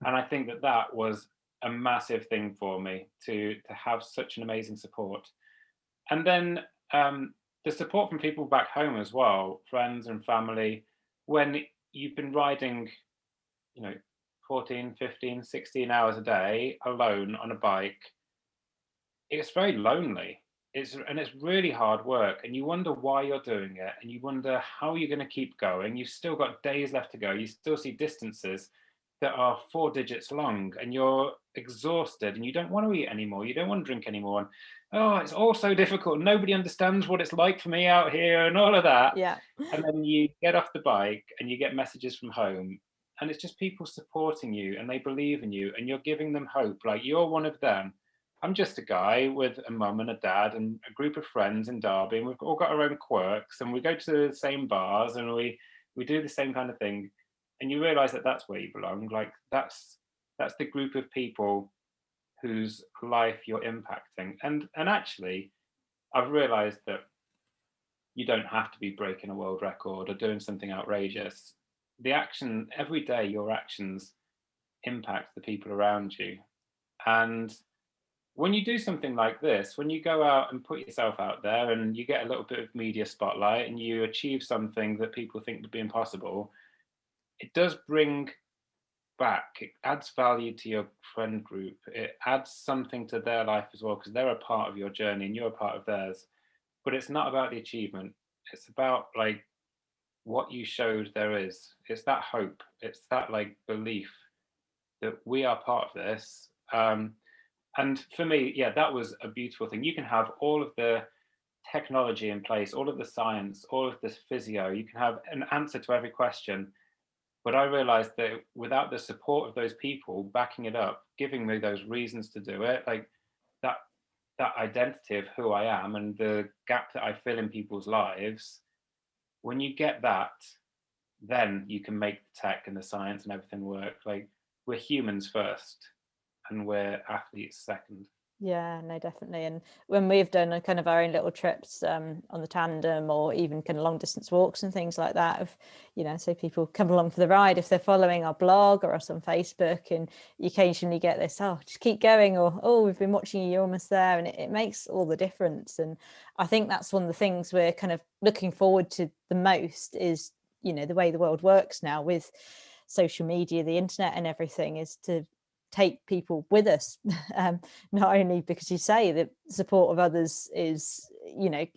And I think that that was a massive thing for me to have such an amazing support. And then the support from people back home as well, friends and family, when you've been riding, you know, 14, 15, 16 hours a day alone on a bike, it's very lonely. It's really hard work, and you wonder why you're doing it, and you wonder how you're going to keep going. You've still got days left to go. You still see distances that are 4 digits long, and you're exhausted, and you don't want to eat anymore. You don't want to drink anymore. And oh, it's all so difficult. Nobody understands what it's like for me out here, and all of that. Yeah. And then you get off the bike, and you get messages from home, and it's just people supporting you, and they believe in you, and you're giving them hope. Like, you're one of them. I'm just a guy with a mum and a dad and a group of friends in Derby, and we've all got our own quirks, and we go to the same bars, and we do the same kind of thing. And you realize that that's where you belong. Like, that's the group of people whose life you're impacting. And actually, I've realized that you don't have to be breaking a world record or doing something outrageous. The action every day, your actions impact the people around you. And when you do something like this, when you go out and put yourself out there and you get a little bit of media spotlight and you achieve something that people think would be impossible, it does bring back, it adds value to your friend group. It adds something to their life as well, because they're a part of your journey and you're a part of theirs. But it's not about the achievement. It's about like what you showed there is. It's that hope. It's that like belief that we are part of this. And for me, yeah, that was a beautiful thing. You can have all of the technology in place, all of the science, all of this physio. You can have an answer to every question. But I realized that without the support of those people backing it up, giving me those reasons to do it, like that that identity of who I am and the gap that I fill in people's lives, when you get that, then you can make the tech and the science and everything work. Like, we're humans first and we're athletes second. Yeah, no, definitely. And when we've done a kind of our own little trips on the tandem, or even kind of long distance walks and things like that, of, so people come along for the ride if they're following our blog or us on Facebook, and you occasionally get this, oh, just keep going, or oh, we've been watching you, you're almost there, and it makes all the difference. And I think that's one of the things we're kind of looking forward to the most is, the way the world works now with social media, the internet and everything, is to take people with us, not only because you say the support of others is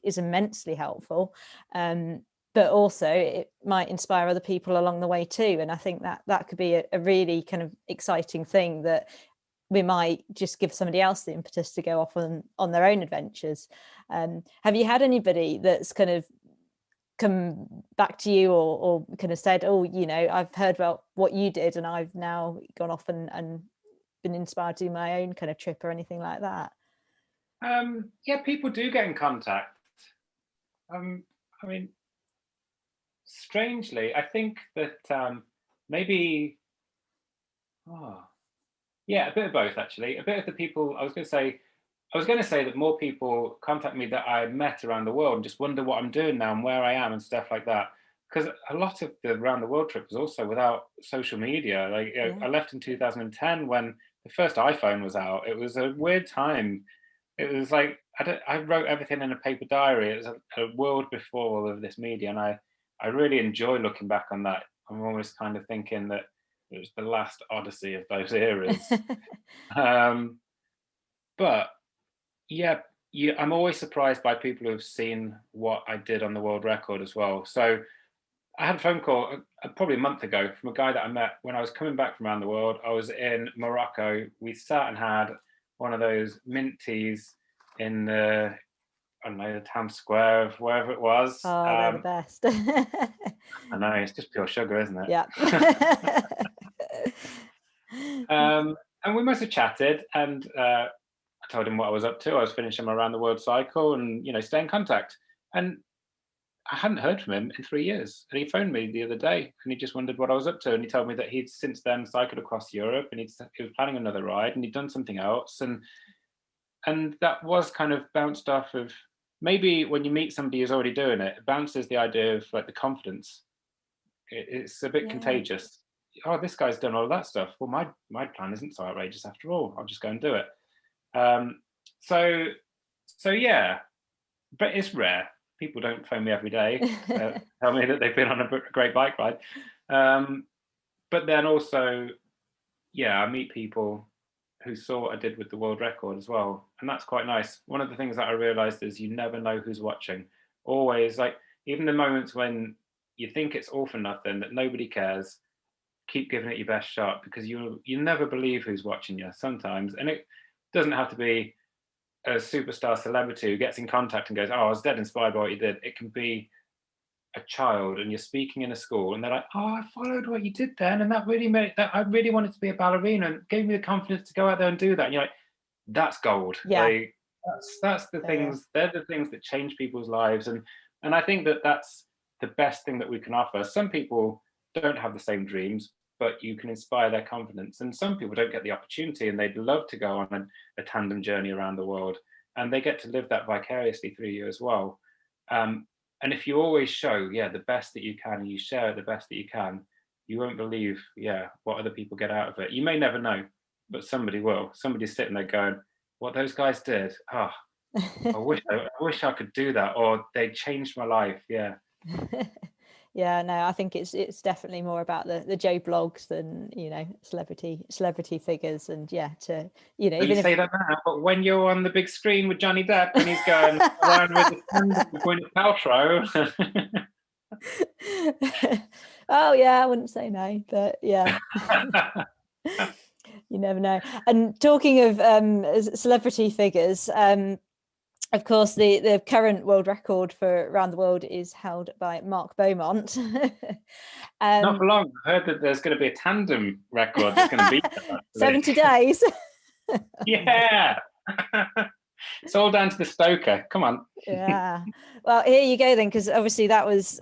is immensely helpful. But also it might inspire other people along the way too. And I think that could be a really kind of exciting thing, that we might just give somebody else the impetus to go off on their own adventures. Have you had anybody that's kind of come back to you or kind of said, oh, I've heard about what you did and I've now gone off and been inspired to do my own kind of trip or anything like that? Yeah, people do get in contact. I mean, strangely, I think that maybe, yeah, a bit of both actually. A bit of the people, I was going to say that more people contact me that I met around the world and just wonder what I'm doing now and where I am and stuff like that. Because a lot of the around the world trip was also without social media. Like, I left in 2010 when the first iPhone was out. It was a weird time. It was like I wrote everything in a paper diary. It was a world before all of this media, and I really enjoy looking back on that. I'm always kind of thinking that it was the last odyssey of those eras. But yeah, I'm always surprised by people who've seen what I did on the world record as well. So I had a phone call probably a month ago from a guy that I met when I was coming back from around the world. I was in Morocco. We sat and had one of those mint teas in the, I don't know, the town square of wherever it was. Oh, they're the best. I know, it's just pure sugar, isn't it? Yeah. And we must have chatted, and I told him what I was up to. I was finishing my around the world cycle and, stay in contact. And I hadn't heard from him in 3 years. And he phoned me the other day and he just wondered what I was up to. And he told me that he'd since then cycled across Europe and he was planning another ride and he'd done something else. And that was kind of bounced off of, maybe when you meet somebody who's already doing it, it bounces the idea of like the confidence. It's a bit contagious. Oh, this guy's done all of that stuff. Well, my plan isn't so outrageous after all. I'll just go and do it. So yeah, but it's rare. People don't phone me every day, tell me that they've been on a great bike ride. But then also, yeah, I meet people who saw what I did with the world record as well. And that's quite nice. One of the things that I realized is you never know who's watching. Always, like, even the moments when you think it's all for nothing, that nobody cares, keep giving it your best shot, because you never believe who's watching you sometimes. And it doesn't have to be a superstar celebrity who gets in contact and goes, oh, I was dead inspired by what you did. It can be a child and you're speaking in a school and they're like, oh, I followed what you did then, and that really made that I really wanted to be a ballerina and gave me the confidence to go out there and do that. And you're like, that's gold. Yeah. Like, that's the things, they're the things that change people's lives. And I think that that's the best thing that we can offer. Some people don't have the same dreams, but you can inspire their confidence. And some people don't get the opportunity and they'd love to go on a tandem journey around the world, and they get to live that vicariously through you as well. And if you always show, the best that you can, and you share the best that you can, you won't believe, what other people get out of it. You may never know, but somebody will. Somebody's sitting there going, what those guys did, I wish I could do that, or they changed my life. Yeah. Yeah, no, I think it's definitely more about the Joe blogs than celebrity figures, and to Well, you say that now, but when you're on the big screen with Johnny Depp and he's going around with the Tandem with Gwyneth Paltrow. Oh yeah, I wouldn't say no, but yeah. You never know. And talking of celebrity figures, of course, the current world record for around the world is held by Mark Beaumont. Not for long. I heard that there's going to be a tandem record that's going to beat that. 70 days. Yeah. It's all down to the stoker. Come on. Yeah. Well, here you go then, because obviously that was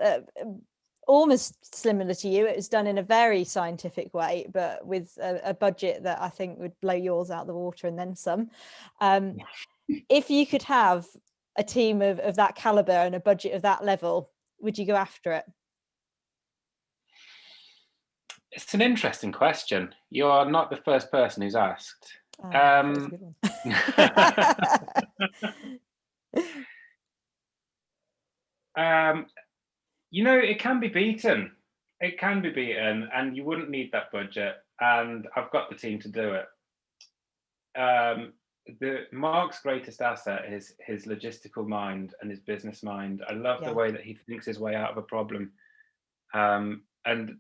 almost similar to you. It was done in a very scientific way, but with a budget that I think would blow yours out the water and then some. If you could have a team of that caliber and a budget of that level, would you go after it? It's an interesting question. You are not the first person who's asked. That's a good one. It can be beaten. It can be beaten, and you wouldn't need that budget. And I've got the team to do it. Mark's greatest asset is his logistical mind and his business mind. I love the way that he thinks his way out of a problem. And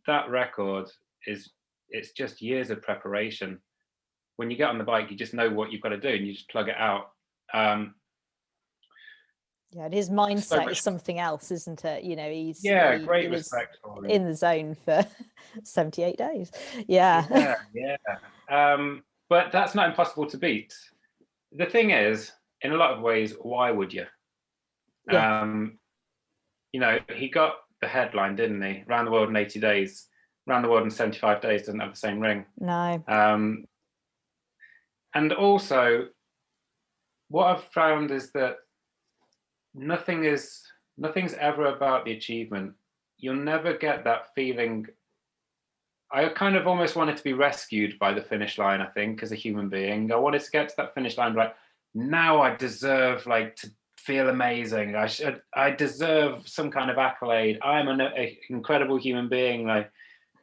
that record it's just years of preparation. When you get on the bike, you just know what you've got to do and you just plug it out. And his mindset is something else, isn't it? You know, great respect for him. In the zone for 78 days. Yeah. But that's not impossible to beat. The thing is, in a lot of ways, why would you? You know, he got the headline, didn't he? Round the world in 80 days. Round the world in 75 days doesn't have the same ring. No. And also, what I've found is that nothing's ever about the achievement. You'll never get that feeling. I kind of almost wanted to be rescued by the finish line, I think, as a human being. I wanted to get to that finish line, like, now I deserve to feel amazing. I deserve some kind of accolade. I'm an incredible human being. And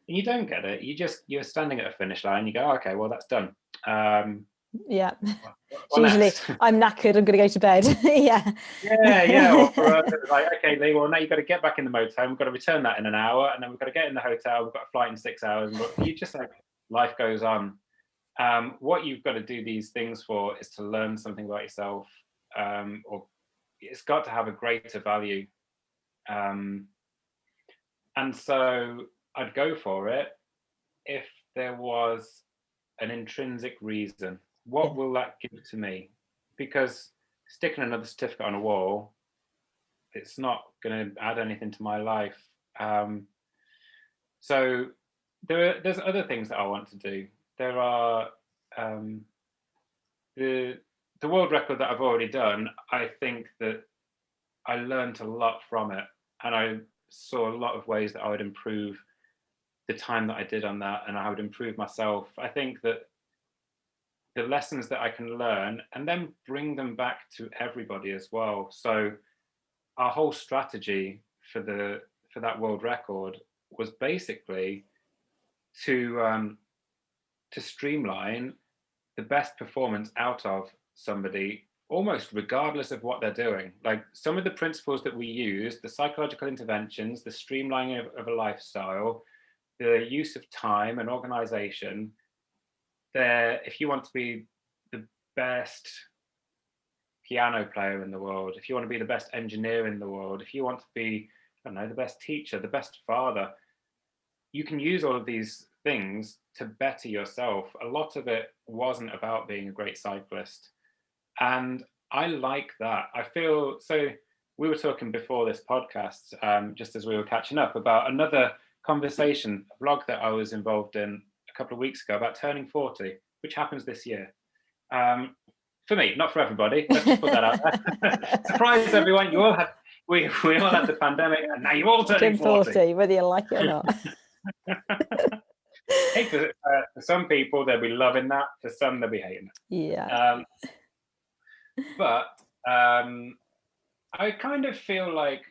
you don't get it. You're standing at a finish line. You go, okay, well, that's done. Usually I'm knackered, I'm gonna go to bed. Or okay, Leigh, well, now you've got to get back in the motel, we've got to return that in an hour, and then we've got to get in the hotel, we've got a flight in 6 hours. But you just life goes on. What you've got to do these things for is to learn something about yourself, or it's got to have a greater value. And so I'd go for it if there was an intrinsic reason. What will that give to me? Because sticking another certificate on a wall, it's not going to add anything to my life. So there's other things that I want to do. There are the world record that I've already done. I think that I learned a lot from it, and I saw a lot of ways that I would improve the time that I did on that, and I would improve myself. I think that the lessons that I can learn and then bring them back to everybody as well. So our whole strategy for that world record was basically to streamline the best performance out of somebody, almost regardless of what they're doing. Like some of the principles that we use, the psychological interventions, the streamlining of a lifestyle, the use of time and organization, if you want to be the best piano player in the world, if you want to be the best engineer in the world, if you want to be, I don't know, the best teacher, the best father, you can use all of these things to better yourself. A lot of it wasn't about being a great cyclist. And I like that. I feel, so we were talking before this podcast, just as we were catching up, about another conversation, a blog that I was involved in a couple of weeks ago about turning 40, which happens this year. For me, not for everybody. Let's just put that out there. Surprise, everyone! We all had the pandemic, and now you're all turning 40, whether you like it or not. Hey, for some people, they'll be loving that. For some, they'll be hating it. Yeah. But I kind of feel like,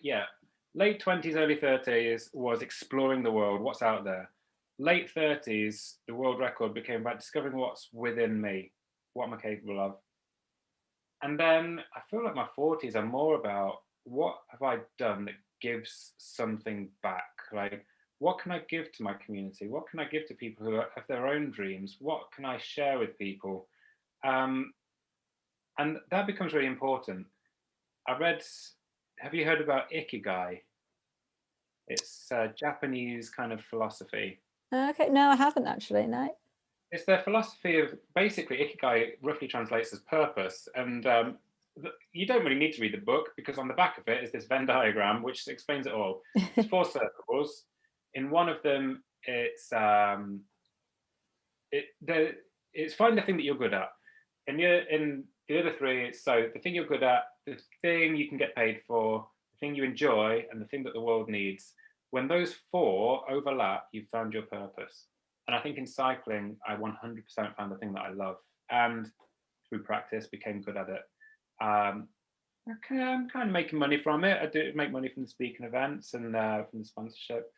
late 20s, early 30s was exploring the world, what's out there. Late 30s, the world record became about discovering what's within me, what am I capable of. And then I feel like my 40s are more about what have I done that gives something back? Like, what can I give to my community? What can I give to people who have their own dreams? What can I share with people? And that becomes really important. Have you heard about Ikigai? It's a Japanese kind of philosophy. Okay, no, I haven't actually, no. It's their philosophy of, basically, Ikigai roughly translates as purpose. And you don't really need to read the book, because on the back of it is this Venn diagram, which explains it all. It's 4 circles. In one of them, it's find the thing that you're good at. In the other 3, it's so the thing you're good at, the thing you can get paid for, the thing you enjoy, and the thing that the world needs. When those 4 overlap, you've found your purpose. And I think in cycling, I 100% found the thing that I love, and through practice became good at it. I'm kind of making money from it. I do make money from the speaking events and from the sponsorship.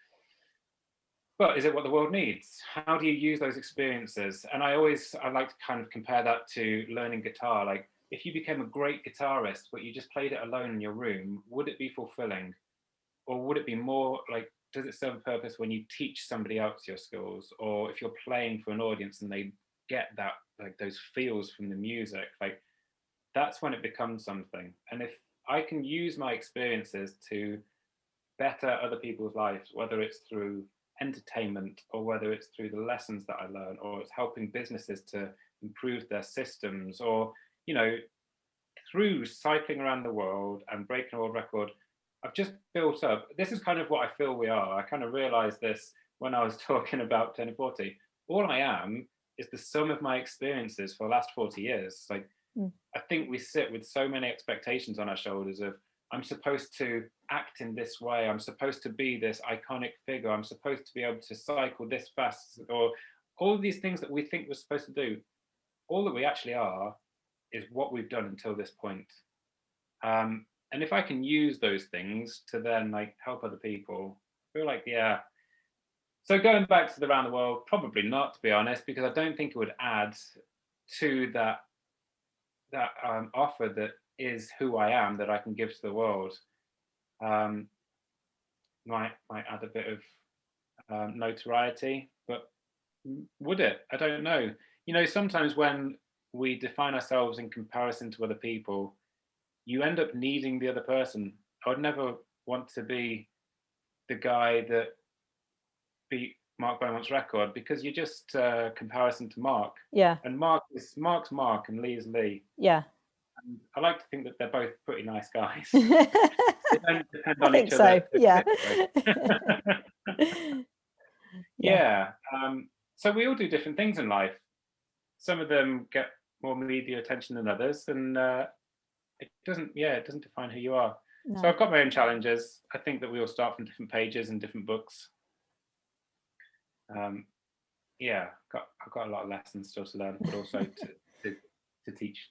but is it what the world needs? How do you use those experiences? And I like to kind of compare that to learning guitar. Like, if you became a great guitarist, but you just played it alone in your room, would it be fulfilling? Or would it be more like, does it serve a purpose when you teach somebody else your skills? Or if you're playing for an audience and they get that, like those feels from the music, like that's when it becomes something. And if I can use my experiences to better other people's lives, whether it's through entertainment or whether it's through the lessons that I learn, or it's helping businesses to improve their systems, or, you know, through cycling around the world and breaking a world record, I've just built up. This is kind of what I feel we are. I kind of realized this when I was talking about 10 and 40. All I am is the sum of my experiences for the last 40 years. Like, I think we sit with so many expectations on our shoulders of, I'm supposed to act in this way, I'm supposed to be this iconic figure, I'm supposed to be able to cycle this fast, or all of these things that we think we're supposed to do. All that we actually are is what we've done until this point. And if I can use those things to then like help other people, I feel like, yeah. So going back to the around the world, probably not, to be honest, because I don't think it would add to that offer that is who I am, that I can give to the world. Might add a bit of notoriety, but would it? I don't know. You know, sometimes when we define ourselves in comparison to other people, you end up needing the other person. I would never want to be the guy that beat Mark Beaumont's record, because you're just comparison to Mark. Yeah. And Mark's Mark and Leigh is Leigh. Yeah. And I like to think that they're both pretty nice guys. They don't depend on each other. So, yeah. Yeah. So we all do different things in life. Some of them get more media attention than others, and it doesn't define who you are. No. So I've got my own challenges. I think that we all start from different pages and different books. Yeah, I've got a lot of lessons still to learn, but also to teach.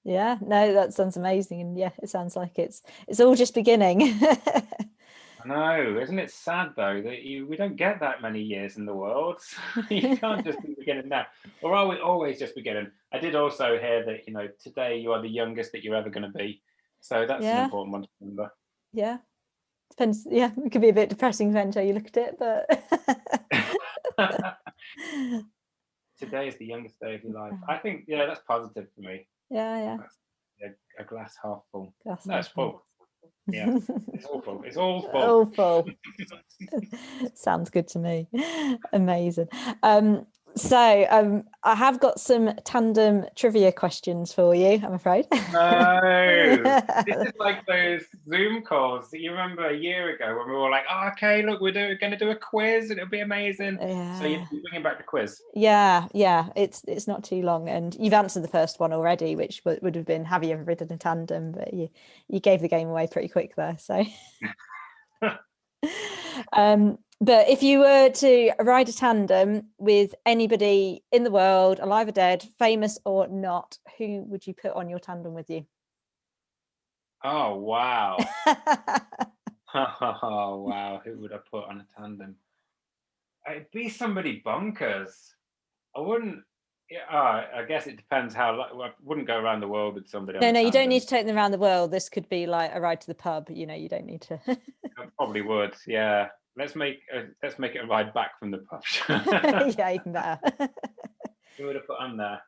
Yeah, no, that sounds amazing, and yeah, it sounds like it's all just beginning. I know, isn't it sad though that we don't get that many years in the world? You can't just be beginning now, or are we always just beginning? I did also hear that, you know, today you are the youngest that you're ever going to be, so that's an important one to remember. Yeah, depends. Yeah, it could be a bit depressing depending how you look at it, but today is the youngest day of your life. I think, yeah, that's positive for me. Yeah. That's a glass half full. Glass no, it's full. Yeah, it's all full. It's all full. All full. Sounds good to me. Amazing. So I have got some tandem trivia questions for you, I'm afraid. No, this is like those Zoom calls that you remember a year ago when we were all like, oh, okay, look, we're going to do a quiz and it'll be amazing. Yeah. So you're bringing back the quiz. Yeah, it's not too long, and you've answered the first one already, which would have been, have you ever ridden a tandem? But you gave the game away pretty quick there. So but if you were to ride a tandem with anybody in the world, alive or dead, famous or not, who would you put on your tandem with you? Oh, wow. Oh, wow. Who would I put on a tandem? It'd be somebody bonkers. I wouldn't. I guess it depends how. I wouldn't go around the world with somebody. No, you don't need to take them around the world. This could be like a ride to the pub. You know, you don't need to. I probably would. Yeah. Let's make it a ride back from the pub. Yeah, even better. Who would I put on there?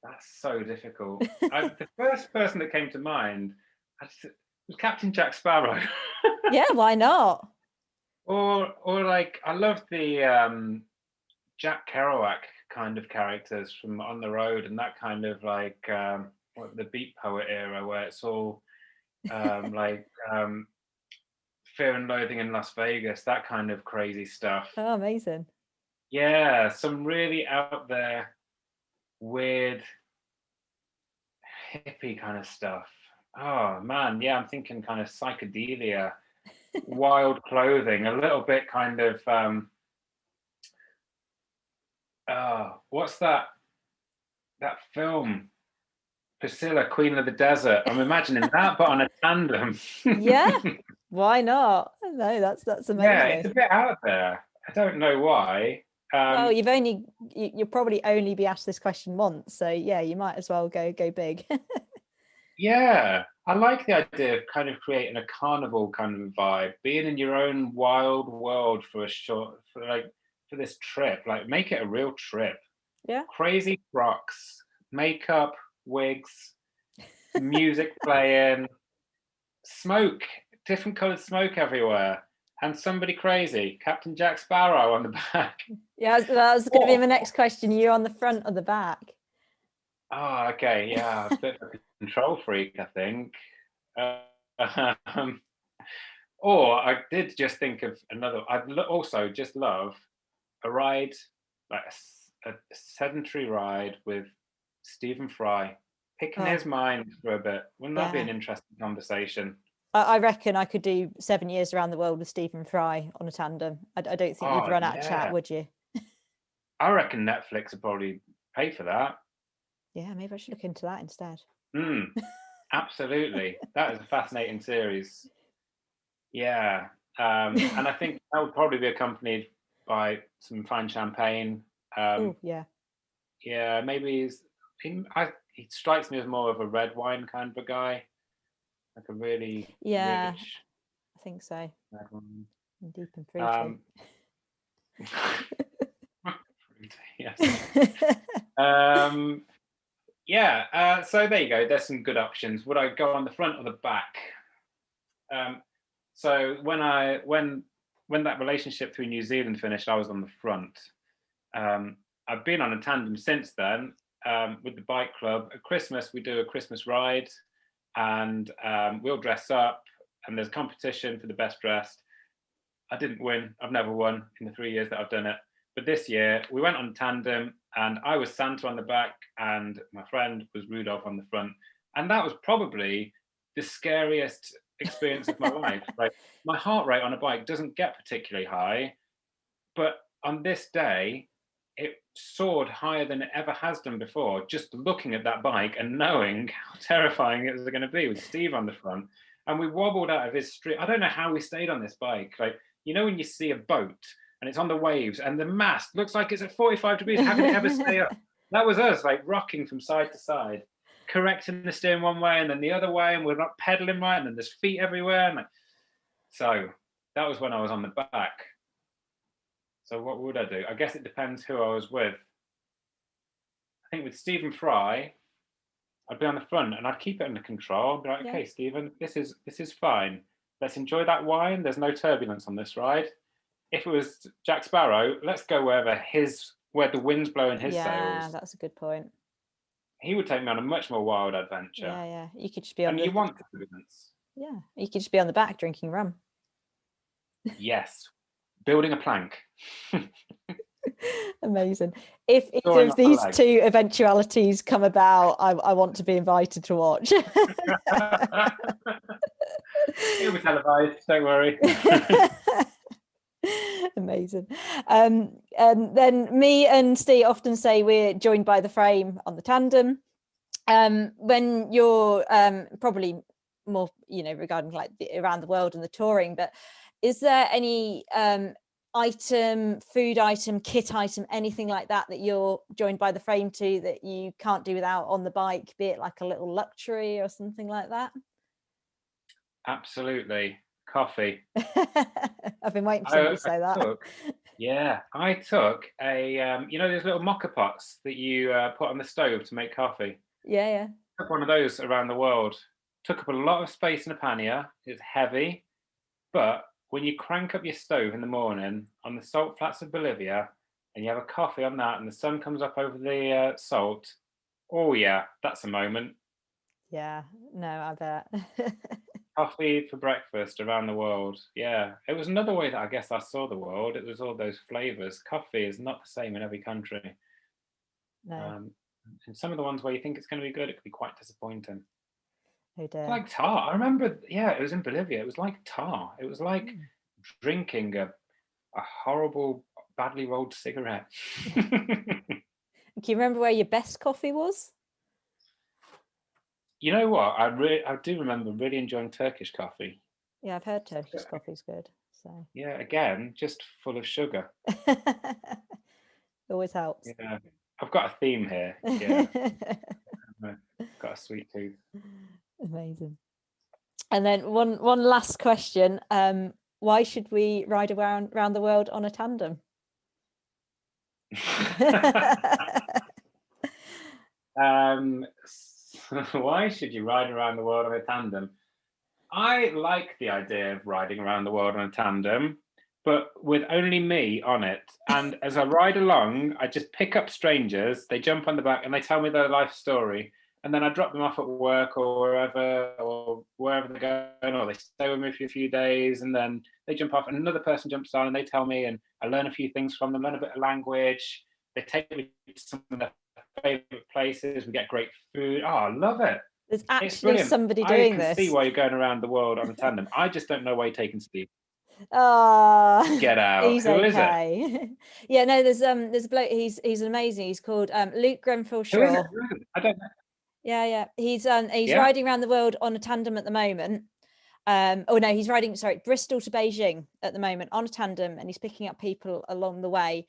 That's so difficult. The first person that came to mind was Captain Jack Sparrow. Yeah, why not? Or like, I love the Jack Kerouac kind of characters from On the Road, and that kind of like the Beat Poet era, where it's all like Fear and Loathing in Las Vegas, that kind of crazy stuff. Oh, amazing. Yeah, some really out there, weird, hippie kind of stuff. Oh man, yeah, I'm thinking kind of psychedelia, wild clothing, a little bit kind of what's that film? Priscilla, Queen of the Desert. I'm imagining that, but on a tandem. Yeah, why not? No, that's Yeah, it's amazing. a bit out there. I don't know why. Well, you'll probably only be asked this question once, so yeah, you might as well go big. Yeah, I like the idea of kind of creating a carnival kind of vibe, being in your own wild world for for this trip. Like, make it a real trip. Yeah. Crazy frocks, makeup, wigs, music playing, smoke, different coloured smoke everywhere, and somebody crazy, Captain Jack Sparrow on the back. Yeah, that was going to be my next question. Are you on the front or the back? Oh, okay, yeah, a bit of a control freak, I think. Um, or I did just think of another. Also just love a ride, like a sedentary ride with Stephen Fry, picking Oh, his mind for a bit. Wouldn't that be yeah. an interesting conversation? I reckon I could do 7 years around the world with Stephen Fry on a tandem. I don't think you'd Oh run out of chat, yeah, would you? I reckon Netflix would probably pay for that. Yeah, maybe I should look into that instead. Absolutely, that is a fascinating series. Yeah, and I think that would probably be accompanied by some fine champagne. Oh, Um, yeah. yeah, maybe he strikes me as more of a red wine kind of a guy, like a really Yeah, rich I think so. red wine. And deep and fruity. Um, yes. Yeah. So there you go. There's some good options. Would I go on the front or the back? So when that relationship through New Zealand finished, I was on the front. I've been on a tandem since then with the bike club. At Christmas, we do a Christmas ride, and we all dress up, and there's competition for the best dressed. I didn't win. I've never won in the 3 years that I've done it. But this year, we went on tandem, and I was Santa on the back, and my friend was Rudolph on the front. And that was probably the scariest experience of my life. Like, my heart rate on a bike doesn't get particularly high, but on this day, it soared higher than it ever has done before, just looking at that bike and knowing how terrifying it was going to be with Steve on the front. And we wobbled out of his street. I don't know how we stayed on this bike. Like, you know, when you see a boat and it's on the waves and the mast looks like it's at 45 degrees, how can it ever stay up? That was us, like rocking from side to side, correcting the steering one way and then the other way, and we're not pedaling right, and then there's feet everywhere. And so that was when I was on the back. So what would I do? I guess it depends who I was with. I think with Stephen Fry, I'd be on the front and I'd keep it under control. I'd be like, Yeah. okay, Stephen, this is fine. Let's enjoy that wine. There's no turbulence on this ride. If it was Jack Sparrow, let's go where the wind's blowing his Yeah, sails. that's a good point. He would take me on a much more wild adventure. Yeah. You could just be on And the you want turbulence. Yeah, you could just be on the back drinking rum. Yes. Building a plank. Amazing. If either Soaring of off a these leg. two eventualities come about, I want to be invited to watch. It'll be televised, don't worry. Amazing. And then me and Steve often say we're joined by the frame on the tandem. When you're probably more, regarding like around the world and the touring, but is there any food item, kit item, anything like that you're joined by the frame to that you can't do without on the bike, be it like a little luxury or something like that? Absolutely. Coffee. I've been waiting for somebody to say that. I took a those little mocha pots that you put on the stove to make coffee. Yeah. Took one of those around the world. Took up a lot of space in a pannier. It's heavy, but when you crank up your stove in the morning on the salt flats of Bolivia, and you have a coffee on that, and the sun comes up over the salt, oh yeah, that's a moment. Yeah, no, I bet. Coffee for breakfast around the world. Yeah, it was another way that I guess I saw the world. It was all those flavors. Coffee is not the same in every country. No. And some of the ones where you think it's going to be good, it could be quite disappointing. Oh It's dear. like tar. I remember, yeah, it was in Bolivia. It was like tar. It was like drinking a horrible, badly rolled cigarette. Can you remember where your best coffee was? You know what? I do remember really enjoying Turkish coffee. Yeah, I've heard Turkish coffee's good. So Yeah, again, just full of sugar. always helps. Yeah, I've got a theme here. Yeah, I've got a sweet tooth. Amazing. And then one last question. Why should we ride around the world on a tandem? Why should you ride around the world on a tandem? I like the idea of riding around the world on a tandem, but with only me on it. And as I ride along, I just pick up strangers, they jump on the back and they tell me their life story. And then I drop them off at work or wherever they're going, or they stay with me for a few days and then they jump off and another person jumps on and they tell me, and I learn a few things from them, learn a bit of language. They take me to some of their favorite places. We get great food. Oh, I love it. There's It's actually brilliant. somebody I doing can this. see why you're going around the world on a tandem. I just don't know why you're taking Steve. Oh, Get out. he's Who is it? okay. Yeah, no, there's a bloke. He's amazing. He's called Luke Grenfell Who is it? Shaw. Who is it? I don't know. Yeah. He's Yeah. riding around the world on a tandem at the moment. Oh no, he's riding, sorry, Bristol to Beijing at the moment on a tandem, and he's picking up people along the way.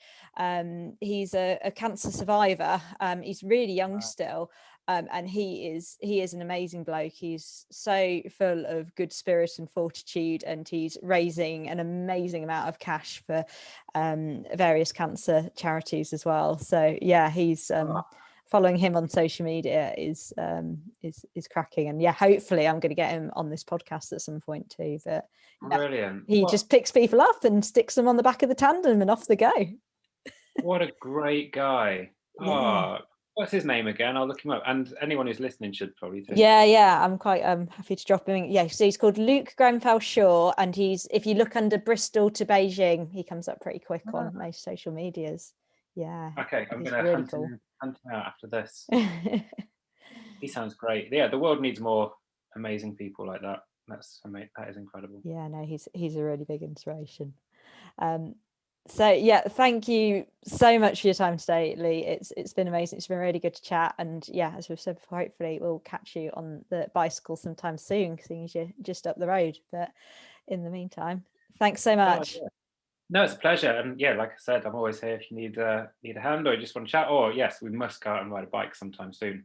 He's a cancer survivor. He's really young still. And he is an amazing bloke. He's so full of good spirit and fortitude, and he's raising an amazing amount of cash for various cancer charities as well. So yeah, he's following him on social media is cracking, and yeah, hopefully I'm going to get him on this podcast at some point too. But yeah, brilliant. he just picks people up and sticks them on the back of the tandem and off they go. What a great guy. Yeah. Oh, what's his name again? I'll look him up. And anyone who's listening should probably too. Yeah, I'm quite happy to drop him. Yeah, so he's called Luke Grenfell Shaw, and if you look under Bristol to Beijing, he comes up pretty quick on most social medias. Yeah. Okay, I'm going to really hunt cool. him out after this. He sounds great. Yeah, the world needs more amazing people like that. That's amazing. That is incredible. Yeah, no, he's a really big inspiration. So yeah, thank you so much for your time today, Leigh. It's been amazing. It's been really good to chat, and yeah, as we've said before, hopefully we'll catch you on the bicycle sometime soon, seeing as you're just up the road. But in the meantime, thanks so much. Oh, yeah. No, it's a pleasure. And yeah, like I said, I'm always here if you need a hand or you just want to chat. Or yes, we must go out and ride a bike sometime soon.